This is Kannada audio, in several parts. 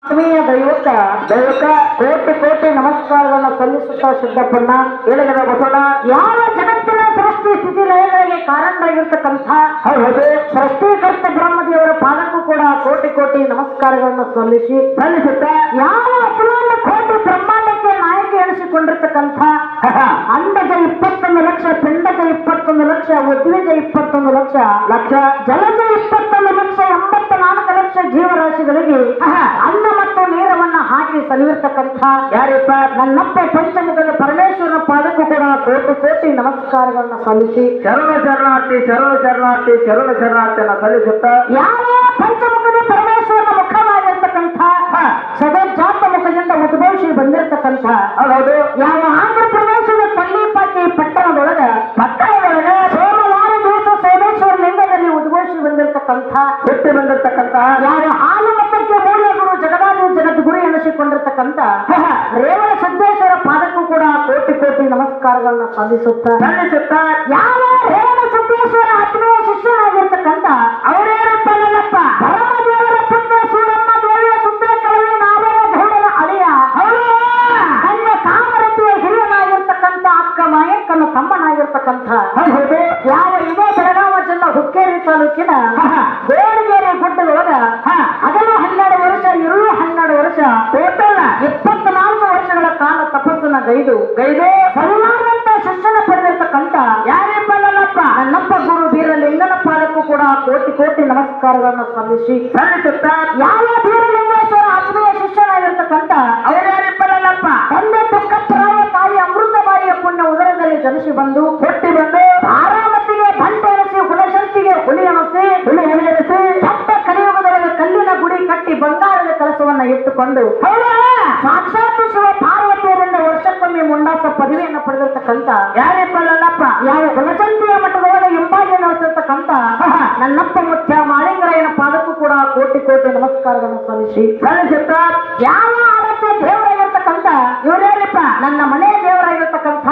ಆತ್ಮೀಯ ದೈವಕ ಕೋಟಿ ಕೋಟಿ ನಮಸ್ಕಾರಗಳನ್ನು ಸಲ್ಲಿಸುತ್ತಾ ಸಿದ್ದಪ್ಪಣ್ಣ ಹೇಳಿದ ಬಸವಣ್ಣ ಯಾವ ಜಗತ್ತಿನ ಸೃಷ್ಟಿ ಸ್ಥಿತಿ ಲಯಗಳಿಗೆ ಕಾರಣರಾಗಿರ್ತಕ್ಕಂಥ ಸೃಷ್ಟಿಕರ್ತ ಬ್ರಹ್ಮದೇವರ ಪಾದಕ್ಕೂ ಕೂಡ ಕೋಟಿ ಕೋಟಿ ನಮಸ್ಕಾರಗಳನ್ನು ಸಲ್ಲಿಸುತ್ತಾ ಯಾವ ಅಖಿಲಾಂಡ ಕೋಟಿ ಬ್ರಹ್ಮಾಂಡಕ್ಕೆ ನಾಯಕಿ ಎನಿಸಿಕೊಂಡಿರ್ತಕ್ಕಂಥ ಅಂಡಜ 21 ಲಕ್ಷ, ಪಿಂಡಜ 21 ಲಕ್ಷ, ಉದ್ವಿಜ 21 ಲಕ್ಷ, ಜಲಜ 21 ಲಕ್ಷ, 84 ಲಕ್ಷ ಜೀವರಾಶಿಗಳಿಗೆ ಅನ್ನ ಮತ್ತು ನೀರವನ್ನ ಹಾಕಿ ಸಲ್ಲಿರ್ತಕ್ಕಂಥ ಯಾರಿಪ್ಪ ನನ್ನಪ್ಪ ಪಂಚಮುಖದ ಪರಮೇಶ್ವರನ ಪಾದಕ್ಕೂ ಕೂಡ ಕೋಟಿ ಕೋಟಿ ನಮಸ್ಕಾರಗಳನ್ನು ಸಲ್ಲಿಸಿ ಶರಣ ಶರಣಾರ್ಥಿ ಸಲ್ಲಿಸುತ್ತ ಯಾವ ಪಂಚಮುಖದ ಪರಮೇಶ್ವರನ ಮುಖವಾಗಿರ್ತಕ್ಕಂಥ ಸದಜಾತ ಮುಖದಿಂದ ಉದ್ಭವಿಸಿ ಬಂದಿರತಕ್ಕಂಥ ಹೌದು ಯಾವ ಆಂಧ್ರ ಪ್ರದೇಶದ ಕಲ್ಲಿಪಾಟಿ ಪಟ್ಟಣದೊಳಗೆ ಸೋಮವಾರ ದಿವಸ ಸೋಮೇಶ್ವರ ಲಿಂಗದಲ್ಲಿ ಉದ್ಭವಿಸಿ ಬಂದಿರತಕ್ಕಂಥ ಹುಟ್ಟಿ ಬಂದಿರತಕ್ಕಂಥ ಯಾವ ಹಾಲು ಮತಕ್ಕೆ ಮೂಲ ಗುರು ಜಗದ್ಗುರು ಎನಿಸಿಕೊಂಡಿರ್ತಕ್ಕಂಥ ರೇವಣ ಸಿದ್ದೇಶ್ವರ ಪಾದಕ್ಕೂ ಕೂಡ ಕೋಟಿ ಕೋಟಿ ನಮಸ್ಕಾರಗಳನ್ನ ಸಲ್ಲಿಸುತ್ತ ಯಾವ ರೇವಣ ಸಿದ್ದೇಶ್ವರ ಆತ್ಮೀಯ ಶಿಷ್ಯನಾಗಿರ್ತಕ್ಕಂಥ ಅವರೇನಪ್ಪ ನನ್ನಪ್ಪ ಪರಮದೇವರ ಪುತ್ರ ಸೂರಮ್ಮ ದೇವಿಯ ಸುತ್ತ ಕಳವಿ ನಾರಾಯಣ ಗೌಡನ ಅಳಿಯ ತನ್ನ ಕಾಮರತಿಯ ಹಿರಿಯನಾಗಿರ್ತಕ್ಕಂಥ ಅಕ್ಕ ಮಾಯಕ್ಕನ ತಮ್ಮನಾಗಿರ್ತಕ್ಕಂಥ ಯಾವ ಇದೇ ಬೆಳಗಾವ ಜಿಲ್ಲಾ ಹುಕ್ಕೇರಿ ತಾಲೂಕಿನ ಗೋಡಿಗೇರಿ ಗುಡ್ಡದೊಳಗ ಹಗಲು 12 ವರ್ಷ, ಇರುಳು 12 ವರ್ಷ, ಟೋಟಲ್ 24 ವರ್ಷಗಳ ಕಾಲ ತಪಸ್ಸನ್ನ ಗೈದು ಸರಿಯಾದಂತ ಶಿಕ್ಷಣ ಪಡೆದಿರ್ತಕ್ಕಂಥ ಯಾರೇ ನನ್ನಪ್ಪ ಗುರು ಬೀರಲಿಂಗನ ಪಾದಕ್ಕೂ ಕೂಡ ಕೋಟಿ ಕೋಟಿ ನಮಸ್ಕಾರಗಳನ್ನು ಸಲ್ಲಿಸುತ್ತ ಯಾವ ಬೀರಲಿಂಗೇಶ್ವರ ಆತ್ಮೀಯ ಶಿಷ್ಯನಾಗಿರ್ತಕ್ಕಂಥ ಅವರ್ಯಾರಿಪ್ಪ ನನ್ನಪ್ಪ ತಂದೆ ತುಕ್ಕಪ್ಪರಾಯ ತಾಯಿ ಅಮೃತಬಾಯಿಯ ಪುಣ್ಯ ಉದರದಲ್ಲಿ ಜನಿಸಿ ಬಂದು ಹುಟ್ಟಿ ಬಂದು ಆರಾಮತಿಗೆ ಬಂಟೆ ಎನಿಸಿ ಹುಲಶಂತಿಗೆ ಹುಲಿ ಎನಿಸಿ ದೊಡ್ಡ ಕಲಿಯುಗದೊಳಗೆ ಕಲ್ಲಿನ ಗುಡಿ ಕಟ್ಟಿ ಬಂಗಾರದ ಕೆಲಸವನ್ನ ಇಟ್ಟುಕೊಂಡು ಸಾಕ್ಷಾತ್ ಶಿವ ಪಾರ್ವತಿಯರಿಂದ ವರ್ಷಕ್ಕೊಮ್ಮೆ ಮುಂಡಾಸ ಪದವಿಯನ್ನು ಪಡೆದಿರ್ತಕ್ಕಂಥ ಯಾರಪ್ಪ ನನ್ನಪ್ಪ ಯಾವ ಹುಲಶಂತಿಯ ಮಠದೊಳಗೆ ಹಿಂಬಾಗಿ ನಡೆಸಿರ್ತಕ್ಕಂಥ ನನ್ನಪ್ಪ ಮುಖ್ಯ ಮಾಳಿಂಗರಾಯನ ಪಾದಕ್ಕೂ ಕೂಡ ಕೋಟಿ ಕೋಟಿ ನಮಸ್ಕಾರಗಳನ್ನು ಸಲ್ಲಿಸುತ್ತ ಯಾವ ಆರಾಧ್ಯ ದೇವರಾಗಿರ್ತಕ್ಕಂಥ ಇವರೇನಪ್ಪ ನನ್ನ ಮನೆ ದೇವರಾಗಿರ್ತಕ್ಕಂಥ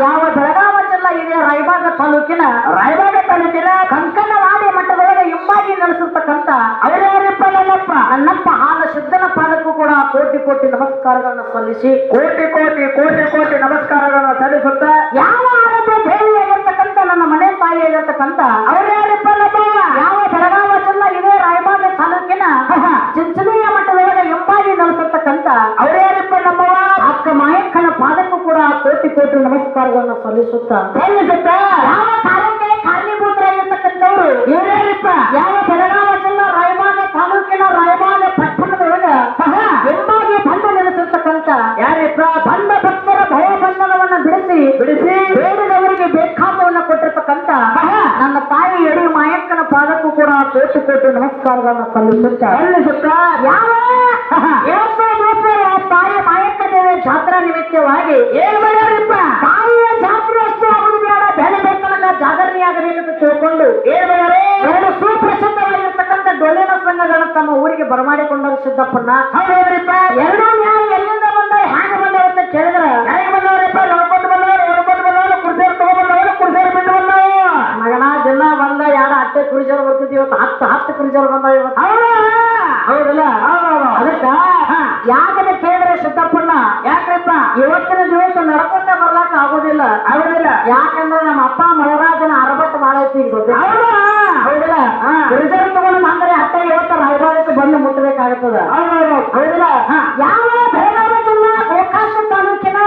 ಯಾವ ಬೆಳಗಾವ ಜಿಲ್ಲಾ ಇದೆ ರಾಯಬಾಗ ತಾಲೂಕಿನ ಕಂಕನವಾಡಿ ಮಠದೊಳಗೆ ಹಿಂಬಾಗಿ ನಡೆಸಿರ್ತಕ್ಕಂಥ ಅವರೇನಪ್ಪ ನನ್ನಪ್ಪ ಹಾಲ ಸಿದ್ಧನ ಪಾದಕ್ಕೂ ಕೂಡ ಕೋಟಿ ಕೋಟಿ ನಮಸ್ಕಾರಗಳನ್ನು ಸಲ್ಲಿಸಿ ಕೋಟಿ ಕೋಟಿ ನಮಸ್ಕಾರಗಳನ್ನು ಸಲ್ಲಿಸುತ್ತ ಯಾವ ಆರಾಧ್ಯ ದೇವಿಯಾಗಿರ್ತಕ್ಕಂಥ ನನ್ನ ಮನೆ ತಾಯಿಯಾಗಿರ್ತಕ್ಕಂಥ ಅವರೇನಪ್ಪ ಯಾವ ಬೆಳಗಾವ ಜಿಲ್ಲಾ ಇದೆ ರಾಯಬಾಗ ತಾಲೂಕಿನ ಚಿಂಚನೀಯ ಮಠದೊಳಗೆ ಹಿಂಬಾಗಿ ನಡೆಸಿರ್ತಕ್ಕಂಥ ಅವರೇನಪ್ಪ ನಮ್ಮವ ಅಕ್ಕ ಮಾಯಕ್ಕನ ಪಾದಕ್ಕೂ ಕೂಡ ಕೋಟಿ ಕೋಟಿ ನಮಸ್ಕಾರಗಳನ್ನು ಸಲ್ಲಿಸುತ್ತ ಯಾವ ಕಾರ್ಯಕ್ಕೆ ಕಾರಣೀಭೂತರಾಗಿರ್ತಕ್ಕಂಥವ್ರು ಇವರೇನಪ್ಪ ಯಾವ ಬೆಳಗಾವ ಜಿಲ್ಲಾ ರಾಯಬಾಗ ತಾಲೂಕಿನ ರಾಯಬಾಗ ಪಟ್ಟಣದೊಳಗೆ ಹಿಂಬಾಗಿ ಬಂದು ನೆಲೆಸಿರ್ತಕ್ಕಂಥ ಯಾರಪ್ಪ ಬಂದ ಭಕ್ತರ ಭಯ ಬಂಧನವನ್ನ ಬಿಡಿಸಿ ಬೇಡಿದವರಿಗೆ ಬೇಕಾದವನ್ನ ಕೊಟ್ಟಿರ್ತಕ್ಕಂಥ ನನ್ನ ತಾಯಿ ಯಡಿ ಮಾಯಕ್ಕನ ಪಾದಕ್ಕೂ ಕೂಡ ಕೋಟಿ ಕೋಟಿ ನಮಸ್ಕಾರಗಳನ್ನು ಸಲ್ಲಿಸುತ್ತ ಯಾವ ತಾಯಿ ಮಾಯಕ್ಕ ದೇವಿ ಜಾತ್ರಾ ನಿಮಿತ್ತವಾಗಿ ಏನ್ ಮಾಡ್ಯಾರಿಪ್ಪ ತಾಯಿಯ ಜಾತ್ರೆ ಅಷ್ಟೇ ಆಗುದು ಬೇಡ, ಬೆಳೆ ಬೇಕಲ್ಲ ಜಾಗರಣೆ ಆಗಬೇಕು ಅಂತ ತಿಳ್ಕೊಂಡು ಏನ್ ಮಾಡ್ಯಾರೆ 2 ಸುಪ್ರಸಿದ್ಧವಾಗಿರ್ತಕ್ಕಂಥ ಡೊಳ್ಳಿನ ಸಂಘಗಳನ್ನ ತಮ್ಮ ಊರಿಗೆ ಬರಮಾಡಿಕೊಂಡರು ಸಿದ್ದಪ್ಪಣ್ಣ. ಹೌದ್ರಿಪ್ಪ 2 ನ್ಯಾಯ ಎಲ್ಲಿಂದ ಬಂದ ಹ್ಯಾಂಗ ಬಂದವ ಅಂತ ಕೇಳಿದ್ರ ಹೇಗೆ ಬಂದವರಿಪ್ಪ ನೋಡ್ಕೊಂಡು ಬಂದವರು ಕುರ್ಸೇರ್ ತಗೊಂಡ್ಬಂದವರು ಕುರ್ಸೇರ್ ಬಿಟ್ಟು ಬಂದವು ಮಗನ ದಿನ ಬಂದ 2 ಅಟ್ಟೆ ಕುರಿಜರು ಬರ್ತಿದ್ವಿ ಇವತ್ತು 10 ಕುರಿಜರು ಬಂದ ಇವತ್ತು ಹೌದಲ್ಲ. ಅದಕ್ಕ ಯಾಕಂತ ಕೇಳಿದ್ರೆ ಸಿದ್ದಪ್ಪಣ್ಣ ಯಾಕ್ರಿಪ್ಪ ಇವತ್ತಿನ ದಿವಸ ನಡ್ಕೊಂಡ ಬರ್ಲಾಕ ಆಗೋದಿಲ್ಲ ಯಾಕಂದ್ರೆ ನಮ್ಮ ಅಪ್ಪ ಮಳರಾಜನ ಅರಬಟ್ಟು ಮಾಡೈತಿ ಹೌದಿಲ್ಲ. ಕುರಿಜರು ತಗೊಂಡು ಅಂದ್ರೆ ಅಟ್ಟ ಇವತ್ತು ರಾಯಬಾಗಕ್ಕೆ ಬಂದು ಮುಟ್ಟಬೇಕಾಗುತ್ತದ ಹೌದಿಲ್ಲ. ಯಾವ ಬೆಳಗಾವ ಜಿಲ್ಲಾ ಗೋಕಾಕ ತಾಲೂಕಿನ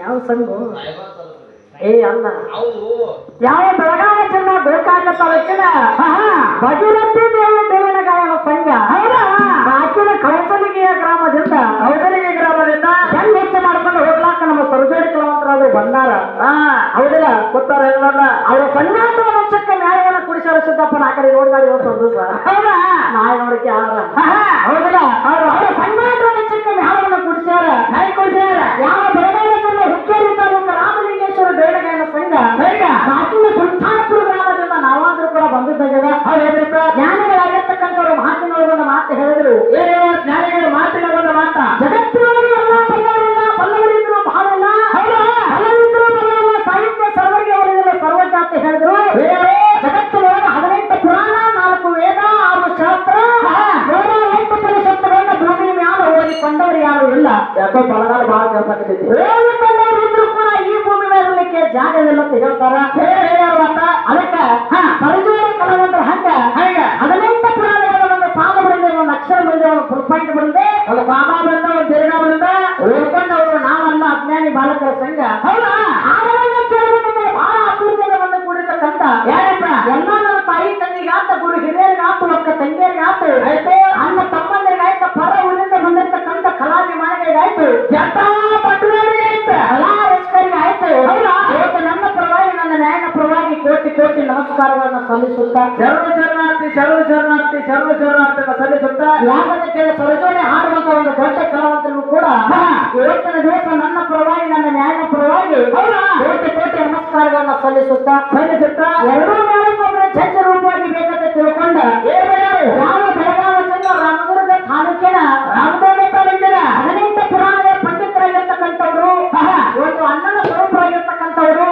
ಯಾವ ಸಂಘ ಅಲ್ಲ ಯಾವ ಬೆಳಗಾವ ಜಿಲ್ಲಾ ಗೋಕಾಕ ತಾಲೂಕಿನ ಭಗೀರಥಿ ದೇವಿ ದೇವನ ಗಾಯನ ಸಂಘ ಸಾಕಿನ ಕೌಸಲಿಗೆಯ ಗ್ರಾಮದಿಂದ ಹೆಂಗ್ ಹೆಚ್ಚು ಮಾಡ್ಕೊಂಡು ಹೋಗ್ಲಾಕ ನಮ್ಮ ಸರ್ಜೋಡಿ ಕಲಾವಂತರಾದ್ರು ಬಂದಾರ ಹೌದಿಲ್ಲ ಗೊತ್ತಾರ ಅವರ ಸಂಘಾಟದ ವಂಶಕ್ಕೆ ನ್ಯಾಯವನ್ನು ಕುಡಿಸಾರ ಸಿದ್ದಪ್ಪನ ಆ ಕಡೆ ನೋಡ್ದಾಡಿ ಇವತ್ತು ನಾಯಿ ನೋಡಕ್ಕೆ ಹೌದಿಲ್ಲ. ಅವರ ಸಂಘಾಟದ ವಂಶಕ್ಕೆ ನ್ಯಾಯವನ್ನು ಕುಡಿಸ್ಯಾರ ಯಾವ ಬೆಳಗಾವಿ ಜಿಲ್ಲೆ ಹುಕ್ಕೇರಿ ತಾಲೂಕು ರಾಮಲಿಂಗೇಶ್ವರ ಬೇಡಗಾಯನ ಸಂಘ ಸಾಕಿನ ಸುಲ್ತಾನಪುರ ಗ್ರಾಮದಿಂದ ನಾವಾದ್ರೂ ಕೂಡ ಬಂದಿದ್ದಾಗ ಜ್ಞಾನಿಗಳಾಗಿರ್ತಕ್ಕಂಥವ್ರು ಮಾತಿನೊಳಗೊಂದು ಮಾತು ಹೇಳಿದ್ರು. ಜ್ಞಾನಿಗಳ ಮಾತಿನೊಳಗೊಂದು ಮಾತ ಜಗತ್ತಿನೊಳಗೆ ಎಲ್ಲ ಬಲ್ಲವರಿದ್ರು ಬಹಳ ಸಾಹಿತ್ಯ ಸರ್ವರಿಗೆ ಅವರಿಗೆಲ್ಲ ಸರ್ವಜಾತಿ ಹೇಳಿದ್ರು. ಜಗತ್ತಿನೊಳಗೆ 18 ಪುರಾಣ, 4 ವೇದ, 6 ಶಾಸ್ತ್ರ, ಯಾಕೋ ಬಲಗಾಲ ಬಹಳ ಕೆಲಸ ಆಗ್ತೈತಿ ಇದ್ರು ಕೂಡ ಈ ಭೂಮಿ ಮೇಲೆ ಇರ್ಲಿಕ್ಕೆ ಜಾಗವಿಲ್ಲ ಅಂತ ಹೇಳ್ತಾರ ಅದಕ್ಕೆ ಸರಜೋಡಿ ಕಲಾವಂತರ ಹಂಗ 18 ಪುರಾಣಗಳ ಒಂದು ಸಾಲ ಬರಿಂದ ಒಂದು ಅಕ್ಷರ ಬರಿಂದ ಒಂದು ಫುಲ್ ಪಾಯಿಂಟ್ ಬರಿಂದ ಒಂದು ಬಾಮ ಬರಿಂದ ಒಂದು ದೀರ್ಘ ಬರಿಂದ ಓದ್ಕೊಂಡು ಅವರು ನಾವಲ್ಲ ಅಜ್ಞಾನಿ ಬಾಲಕರ ಸಂಘ ಹೌದಾ ಕೇಳಬೇಕಂದ್ರೆ ಬಹಳ ಅಪೂರ್ವದ ಒಂದು ಕೂಡಿರ್ತಕ್ಕಂಥ ಯಾರಪ್ಪ ಎಲ್ಲ ನನ್ನ ತಾಯಿ ತಂಗಿಗಾತ ಗುರು ಹಿರಿಯರಿಗಾತು ಒಕ್ಕ ತಂಗಿಯರಿಗಾತು ಆಯ್ತು ಅನ್ನ ತಮ್ಮಂದರಿಗಾಯ್ತು ಪರ ಊರಿಂದ ಬಂದಿರ್ತಕ್ಕಂಥ ಕಲಾಭಿಮಾನಿಗಳಿಗಾಯ್ತು ಜಟಾ ಪಟ್ಟಣಗಳಿಗಾಯ್ತು ಕಲಾ ರಸಿಕರಿಗಾಯ್ತು ಹೌದಾ ಇವತ್ತು ನನ್ನ ಪರವಾಗಿ ನನ್ನ ನ್ಯಾಯನ ಪರವಾಗಿ ಕೋಟಿ ಕೋಟಿ ನಮಸ್ಕಾರಗಳನ್ನು ಸಲ್ಲಿಸುತ್ತಾ ಶರಣ ಶರಣಾರ್ಥಿ ಶರಣ ಶರಣಾರ್ಥಿ ಶರಣ ಶರಣಾರ್ಥಿ ಸಲ್ಲಿಸುತ್ತಾ ಯಾಕಂದ್ರೆ ಕೇಳಿ ಸರಜೋಡಿ ಹಾಡುವಂತ ಒಂದು ದೊಡ್ಡ ಕಲಾವಂತರಿಗೂ ಕೂಡ ಇವತ್ತಿನ ದಿವಸ ನನ್ನ ಪರವಾಗಿ ನನ್ನ ನ್ಯಾಯನ ಪರವಾಗಿ ಕೋಟಿ ಕೋಟಿ ನಮಸ್ಕಾರಗಳನ್ನು ಸಲ್ಲಿಸುತ್ತಾ ಎರಡೂ ಮೇಳಕ್ಕೊಬ್ಬರ ಜಡ್ಜ ರೂಪವಾಗಿ ಬೇಕಂತ ತಿಳ್ಕೊಂಡ ಯಾವ ಬೆಳಗಾವಿ ಜಿಲ್ಲಾ ರಾಮದುರ್ಗ ತಾಲೂಕಿನ ರಾಮದುರ್ಗ ತಾಲೂಕಿನ 18 ಪುರಾಣದ ಪಂಡಿತರಾಗಿರ್ತಕ್ಕಂಥವ್ರು ಇವತ್ತು ಅಣ್ಣನ ಸ್ವರೂಪರಾಗಿರ್ತಕ್ಕಂಥವ್ರು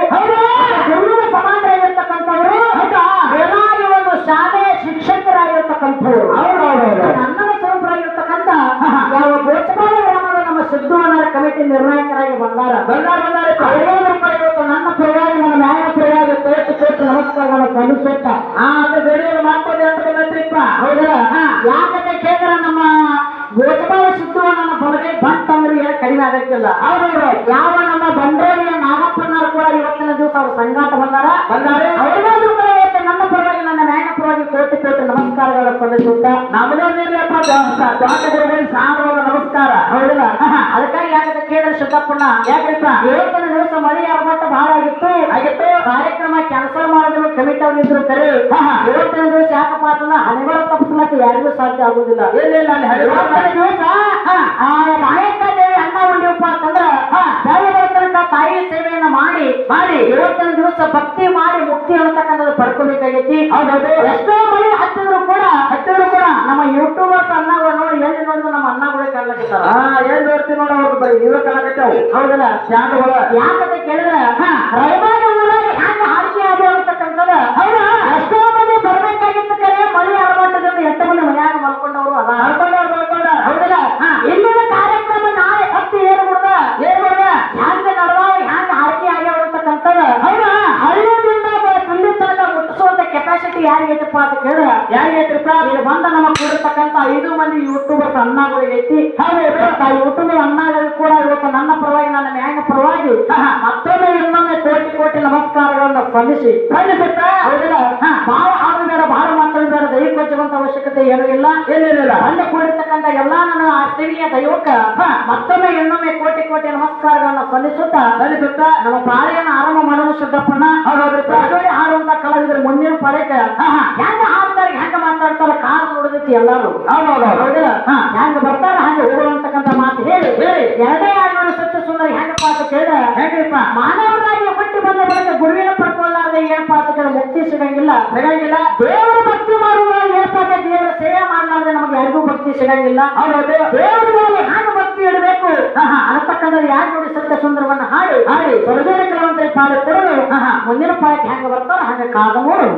ಗುರುವಿನ ಸಮಾನರಾಗಿರ್ತಕ್ಕಂಥವ್ರು ವೇದಾಗಿ ಒಂದು ಶಾಲೆ ಶಿಕ್ಷಕರಾಗಿರ್ತಕ್ಕಂಥವ್ರು ಅಣ್ಣನ ಸ್ವರೂಪರಾಗಿರ್ತಕ್ಕಂಥ ಯಾವ ಗೋಚಪಾಲ ಗ್ರಾಮದ ನಮ್ಮ ಸಿದ್ಧವನರ ಕಮಿಟಿ ನಿರ್ಣಾಯಕರಾಗಿ ಬಂದಾರ ಇವತ್ತು ನನ್ನ ಪರವಾಗಿ ನನ್ನ ನ್ಯಾಯ ಪರವಾಗಿ ಕೋಟಿ ಕೋಟಿ ನಮಸ್ಕಾರಗಳನ್ನು ಸಲ್ಲಿಸುತ್ತ ಅದು ಗಡಿಯಲ್ಲಿ ಮಾಡ್ಕೊಂಡು ಅಂತ ಬಂದ್ರಿಪ್ಪ ಹೌದಾ ಯಾಕಂದ್ರೆ ಕೇಳಿದ್ರೆ ನಮ್ಮ ಗೋಚಪಾಲ ಸಿದ್ಧವನ ಬಲಗೈ ಬಂಟ್ ಅಂದ್ರೆ ಕಡಿಮೆ ಆಗಕ್ಕಿಲ್ಲ ಹೌದೌದು ಯಾವ ನಮ್ಮ ಬಂಡೇರಿಯ ನಾಗಪ್ಪನವರು ಕೂಡ ಇವತ್ತಿನ ದಿವಸ ಅವರು ಸಂಗಾಟ ಬಂದಾರೆ ಅವ್ರಿಗಾದ್ರೂ ಕೂಡ ಇವತ್ತು ನನ್ನ ಪರವಾಗಿ ನನ್ನ ನ್ಯಾಯ ಪರವಾಗಿ ಕೋಟಿ ಕೋಟಿ ನಮಸ್ಕಾರಗಳನ್ನು ಸಲ್ಲಿಸುತ್ತ ನಮ್ಮದೇನಿಲ್ಲಪ್ಪ ಗುರುಗಳಿಗೆ ಸಾರುವಾಗ ನಮಸ್ಕಾರ ಹೌದಲ್ಲ ಅದಕ್ಕಾಗಿ ಯಾಕಂದ್ರೆ ಕೇಳಿದ್ರೆ ಸಿದ್ದಪ್ಪಣ್ಣ ಯಾಕಪ್ಪ ಇವತ್ತಿನ ದಿವಸ ಮಳೆ ಆರ್ಭಟ ಬಹಳ ಆಗಿತ್ತು ಕಾರ್ಯಕ್ರಮ ಕ್ಯಾನ್ಸಲ್ ಮಾಡಿದ್ರು ಕಮಿಟಿ ಅವ್ರು ಇದ್ರು ಕರೆ ಇವತ್ತಿನ ದಿವಸ ಯಾಕಪ್ಪ ಅಂತಂದ್ರೆ ಹಣೆಗಳ ತಪ್ಪಿಸ್ಲಕ್ಕೆ ಯಾರಿಗೂ ಸಾಧ್ಯ ಆಗುದಿಲ್ಲ ದಿವಸ ನಾಯಕ ದೇವಿ ಅನ್ನ ಉಂಡಿವಪ್ಪ ಅಂತಂದ್ರ ತಾಯಿ ಸೇವೆಯನ್ನ ಮಾಡಿ ಇವತ್ತಿನ ದಿವಸ ಭಕ್ತಿ ಮಾಡಿ ಮುಕ್ತಿ ಅನ್ನತಕ್ಕಂಥದ್ದು ಪಡ್ಕೋಬೇಕಾಗೈತಿ ಹೌದೌದು ಎಷ್ಟೋ ಮಳೆ ಹತ್ತಿದ್ರು ಕೂಡ ನಮ್ಮ ಯೂಟ್ಯೂಬರ್ಸ್ ಅನ್ನಗಳು ನೋಡಿ ಎಲ್ಲಿ ನೋಡಿದ್ರು ನಮ್ಮ ಅನ್ನಗಳೇ ಕರ್ಲಕ್ಕಿರ್ತಾರ ಏನ್ ನೋಡ್ತೀವಿ ನೋಡ ಅವ್ರು ಬರೀ ಇವ್ರು ಕಲಾಕತ್ತಾವ ಹೌದಲ್ಲ ಚಾಂಡ್ಗಳು ಯಾಕಂತ ಕೇಳಿದ್ರೆ ರೈಮಾನ ಊರಾಗ ಹ್ಯಾಂಗ ಹಾಡಿಕೆ ಆಗಿ ಅಂತಕ್ಕಂಥದ್ದು ಹೌದಾ ಎಷ್ಟೋ ಮಂದಿ ಬರ್ಬೇಕಾಗಿತ್ತು ಕರೆ ಮಳೆ ಆರ್ಭಟದಿಂದ 8 ಮಂದಿ ಮನ್ಯಾಗ ಮಲ್ಕೊಂಡವ್ರು ಅದ ಮಲ್ಕೊಂಡ ಹೌದಲ್ಲ ಇಲ್ಲಿನ ಕಾರ್ಯಕ್ರಮ ನಾಳೆ ಹತ್ತಿ ಏನ್ ಬಿಡ್ದ ಹ್ಯಾಂಗ ನಡೆದಾವ ಹ್ಯಾಂಗ ಹಾಡಿಕೆ ಆಗ್ಯಾವ ಅಂತಕ್ಕಂಥದ್ದು ಹೌದಾ ಹಳ್ಳಿಯಿಂದ ಇಲ್ಲಿ ತನಕ ಮುಟ್ಟಿಸುವಂತ ಕೆಪಾಸಿಟಿ ಯಾರಿಗೈತಪ್ಪ ಅಂತ ಕೇಳಿದ್ರೆ ಯಾರಿಗೈತ್ರಪ್ಪ ಇಲ್ಲಿ ಬಂದ ನಮ್ಮ ಕೂಡಿರ್ತಕ್ಕಂಥ 5 ಮಂದಿ ಯೂಟ್ಯೂಬರ್ಸ್ ಅಣ್ಣಗಳಿಗೆ ಐತಿ ಯೂಟ್ಯೂಬರ್ ಅಣ್ಣಗಳಿಗೆ ಕೂಡ ಇವತ್ತು ನನ್ನ ಪರವಾಗಿ ನನ್ನ ನ್ಯಾಯ ಪರವಾಗಿ ಮತ್ತೊಮ್ಮೆ ಇನ್ನೊಮ್ಮೆ ಕೋಟಿ ಕೋಟಿ ನಮಸ್ಕಾರಗಳನ್ನು ಸಲ್ಲಿಸಿ ಹೌದಿಲ್ಲ ಬಹಳ ಹಾಡು ಬೇಡ ಬಹಳ ಮಾತಾಡ ಬೇಡ ದೈಹಿಕ ಕೊಚ್ಚುವಂತ ಅವಶ್ಯಕತೆ ಏನೂ ಇಲ್ಲ ಏನಿಲ್ಲ ಅಲ್ಲಿ ಕೂಡಿರ್ತಕ್ಕಂಥ ಎಲ್ಲಾ ನನ್ನ ಆರ್ತಿವಿಯ ದೈವಕ್ಕ ಮತ್ತೊಮ್ಮೆ ಇನ್ನೊಮ್ಮೆ ಕೋಟಿ ಕೋಟಿ ನಮಸ್ಕಾರಗಳನ್ನು ಸಲ್ಲಿಸುತ್ತಾ ನಮ್ಮ ಪಾಳೆಯನ್ನು ಆರಂಭ ಮಾಡಲು ಸಿದ್ದಪ್ಪಣ್ಣ ಹಾಡುವಂತ ಕಲಾವಿದರು ಮುಂದಿನ ಪಾಳ್ಯಕ್ಕೆ ಹೆಂಗ ಹಾಡ್ತಾರೆ ಹೆಂಗ ಮಾತಾಡ್ತಾರ ಕಾಲು ನೋಡಿದೈತಿ ಎಲ್ಲಾರು ಹೆಂಗ ಬರ್ತಾರ ಹಂಗ ಹೋಗುವಂತಕ್ಕಂಥ ಮಾತು ಹೇಳಿ 2 ಸತ್ಯ ಸುಂದರ ಹೆಂಗಪ್ಪ ಅಂತ ಕೇಳಿದ್ರೆ ಹೆಂಗಪ್ಪ ಮಾನವರಾಗಿ ಹುಟ್ಟಿ ಬಂದ ಬಳಿಕ ಗುರುವಿನ ಪಡ್ಕೊಳ್ಳಾರ್ದೆ ಏನಪ್ಪಾ ಅಂತ ಕೇಳಿ ಮುಕ್ತಿ ಸಿಗಂಗಿಲ್ಲ ದೇವರ ಭಕ್ತಿ ಮಾಡುವಾಗ ಏನಪ್ಪಾ ದೇವರ ಸೇವೆ ಮಾಡಲಾರ್ದೆ ನಮಗೆ ಯಾರಿಗೂ ಭಕ್ತಿ ಸಿಗಂಗಿಲ್ಲ ದೇವರ ಮೇಲೆ ಹ್ಯಾಂಗ ಭಕ್ತಿ ಇಡಬೇಕು ಅನ್ನತಕ್ಕಂಥ 2 ಸತ್ಯ ಸುಂದರವನ್ನ ಹಾಡಿ ಸರಜೋಡಿ ಕಲಾವಂತರಿಗೆ ಪಾಲು ಕೊಡಲು ಮುಂದಿನ ಪಾಯಕ್ಕೆ ಹೆಂಗ ಬರ್ತಾರ ಹಂಗ ಕಾದ ನೋಡು